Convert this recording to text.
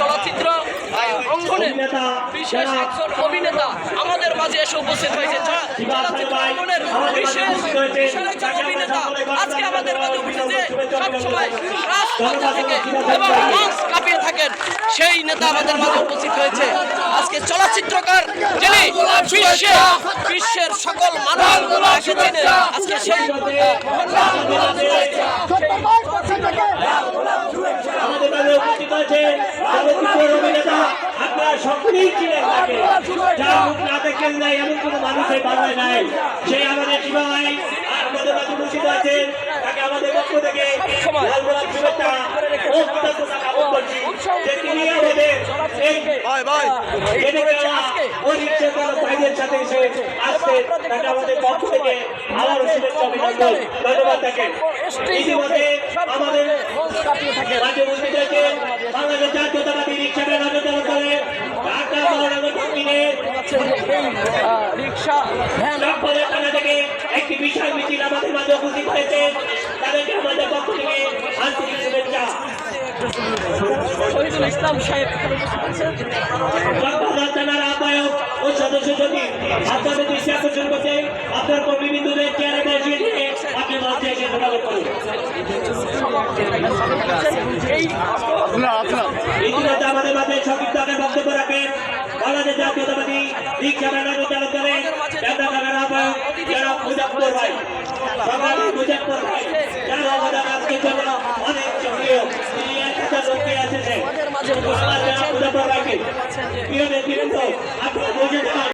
চলচ্চিত্র অঙ্গনের বিশেষ একজন অভিনেতা আমাদের মাঝে এসে উপস্থিত হয়েছে। চলচ্চিত্র অঙ্গনের বিশেষ একজন অভিনেতা আজকে আমাদের মাঝে উপস্থিত, সবসময় রাজপথ থেকে এবং মঞ্চ কাঁপিয়ে থাকেন সেই নেতা আমাদের মাঝে উপস্থিত হয়েছে। আজকে চলচ্চিত্রকার যিনি বিশ্বের সকল মানুষ এসেছেন আজকে সেই আমাদের মাঝে উপস্থিত হয়েছে চলচ্চিত্রের অভিনেতা। আপনারা সকলেই ছিলেন তাকে, যার মুখ না দেখেন নাই এমন কোনো মানুষ এই বাংলায় নাই। সেই আমাদের সীমায় আমাদের মাঝে উপস্থিত আছে, তাকে আমাদের পক্ষ থেকে লাল গোলাপ শুভেচ্ছা ও কৃতজ্ঞতা জ্ঞাপন করছি যে তিনি আমাদের ভাইদের সাথে এসে আসতে, তাকে আমাদের পক্ষ থেকে আবারও শুভেচ্ছা অভিনন্দন, ধন্যবাদ তাকে। ইতিমধ্যে আমাদের মাঝে উপস্থিত হয়েছে বাংলাদেশ জাতীয়তাবাদী রিক্সা রাজনীতি করে ঢাকা মহানগর দক্ষিণের রিক্সা থানা থেকে একটি বিশাল মিছিল আমাদের মাঝে উপস্থিত হয়েছে, তাদেরকে আমাদের পক্ষ থেকে আন্তরিক শুভেচ্ছা। শহীদুল ইসলাম সাহেব থানার আহ্বায়ক ও সদস্য সচিব আপনাদের দৃষ্টি আকর্ষণ করতে আপনার কর্মীবৃন্দদের চেয়ারে বসিয়ে দিয়ে আপনি মঞ্চে এসে যোগাযোগ করুন। ইতিমধ্যে আমাদের মাঝে সংক্ষিপ্ত আকারে বক্তব্য রাখেন বাংলাদেশ জাতীয়তাবাদী রিক্সা চালক দলের আহ্বায়ক জনাব মুজাফফর ভাই।